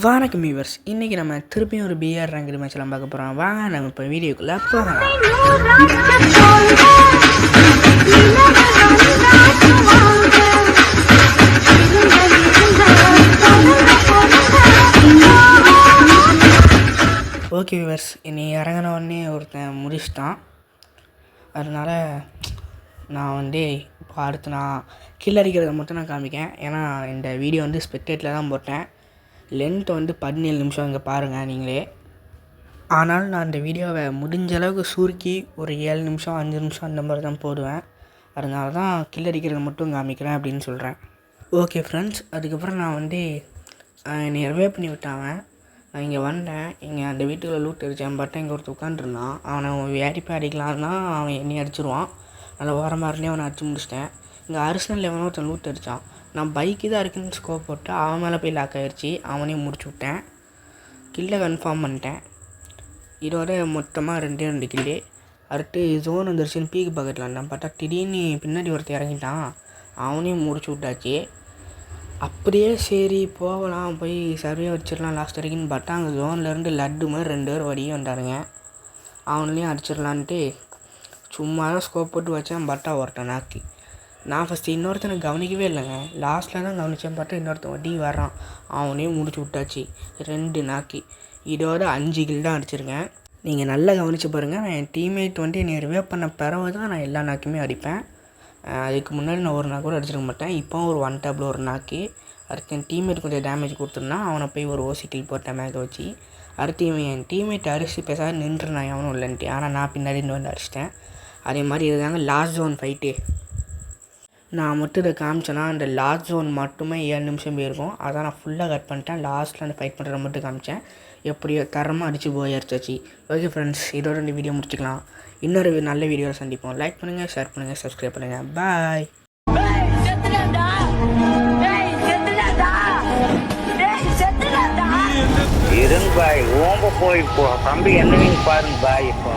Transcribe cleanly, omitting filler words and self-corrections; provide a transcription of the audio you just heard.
வணக்கம் வியூவர்ஸ், இன்றைக்கி நம்ம திருப்பியும் ஒரு பிஆர் ரேங்க் மேட்ச்லாம் பார்க்க போகிறோம். வாங்க நம்ம இப்போ வீடியோக்குள்ளே போகலாம். ஓகே வியூவர்ஸ், இனி இறங்கின உடனே ஒருத்தன் முடிச்சிட்டான். அதனால் நான் இப்போ அடுத்து நான் கில் அடிக்கிறத மட்டும் நான் காமிக்கேன். ஏன்னா இந்த வீடியோ ஸ்பெக்டேட்டில் தான் போட்டேன். லென்த் 17 நிமிஷம் இங்கே பாருங்கள் நீங்களே. ஆனால் நான் இந்த வீடியோவை முடிஞ்ச அளவுக்கு சுருக்கி ஒரு 7 நிமிஷம் 5 நிமிஷம் அந்த மாதிரி தான் போடுவேன். அதனால தான் கில் அடிக்கிறத மட்டும் காமிக்கிறேன் அப்படின்னு சொல்கிறேன். ஓகே ஃப்ரெண்ட்ஸ், அதுக்கப்புறம் நான் என்னை ரிவே பண்ணி விட்டாங்க. நான் இங்கே வந்தேன், இங்கே அந்த வீட்டுக்குள்ளே லூட் அடித்தேன். பட் இங்கே ஒருத்தர் உட்காந்துருந்தான். அவனை வேடிப்பை அடிக்கலான்னா அவன் என்னை அடிச்சிருவான். நல்லா ஓரமாக இருந்தே அவனை அடிச்சு முடிச்சிட்டேன். இங்கே அரிசனல் எவனோ ஒருத்தன் லூட் அடித்தான். நான் பைக்கு தான் இருக்குன்னு ஸ்கோப் போட்டு அவன் மேலே போய் லாக் ஆகிடுச்சி. அவனையும் முடிச்சு விட்டேன். கில்லை கன்ஃபார்ம் பண்ணிட்டேன். இதோட மொத்தமாக 2 கில்லு. அடுத்து ஜோன் வந்துருச்சுன்னு பீக்கு பக்கத்தில் வந்தேன். பார்த்தா திடீர்னு பின்னாடி ஒருத்தர் இறங்கிட்டான். அவனையும் முடிச்சு விட்டாச்சு. அப்படியே சரி போகலாம், போய் சர்வே வச்சிடலாம் லாஸ்ட் வரைக்கும்னு பார்த்தா அங்கே ஜோன்லேருந்து லட்டு மாதிரி 2 பேர் வடியே வந்தாருங்க. அவனையும் அடிச்சிடலான்ட்டு சும்மா தான் ஸ்கோப் போட்டு வச்சேன். பட்டா ஒருத்தன் நாக்கி. நான் ஃபஸ்ட்டு இன்னொருத்தனை கவனிக்கவே இல்லைங்க. லாஸ்ட்டில் தான் கவனித்தேன். பார்த்தா இன்னொருத்தன் வட்டி வரான். அவனையும் முடிச்சு விட்டாச்சு. 2 நாக்கி. இதோட 5 கில் தான் அடிச்சிருக்கேன். நீங்கள் நல்லா கவனித்து பாருங்கள். நான் என் டீம்மேட் என்னை ரிவே பண்ண பிறகு தான் நான் எல்லா நாக்குமே அடிப்பேன். அதுக்கு முன்னாடி நான் ஒரு நாக்கு கூட அடிச்சிருக்க மாட்டேன். இப்போ ஒரு 1 டேப்பில் ஒரு நாக்கு. அடுத்து என் டீம்மேட் கொஞ்சம் டேமேஜ் கொடுத்துருந்தான். அவனை போய் ஒரு ஓசி கில் போட்டேன் மேலே வச்சு. அடுத்து இவன் என் டீம்மேட் அரிசி பேசாத நின்றுனான் எவனும் இல்லைன்ட்டு. ஆனால் நான் பின்னாடி வந்து அடிச்சிட்டேன். அதே மாதிரி இதுதாங்க லாஸ்ட் ஜோன் ஃபைட்டு. நான் மட்டும் இதை காமிச்சேன்னா அந்த லாஸ்ட் ஜோன் மட்டுமே 7 நிமிஷம் போயிருக்கும். அதான் நான் ஃபுல்லாக கட் பண்ணிட்டேன். லாஸ்ட்டில் அந்த ஃபைட் பண்ணுறத மட்டும் காமிச்சேன். எப்படியோ தரமாக அடித்து போயிடுச்சாச்சு. ஓகே ஃப்ரெண்ட்ஸ், இதோட இந்த வீடியோ முடிச்சுக்கலாம். இன்னொரு நல்ல வீடியோவில் சந்திப்போம். லைக் பண்ணுங்கள், ஷேர் பண்ணுங்கள், சப்ஸ்கிரைப் பண்ணுங்கள். பாய். இருங்க பாய், ஓம்ப போய் இப்போ தம்பி என்னன்னு பாருங்க பாய். இப்போ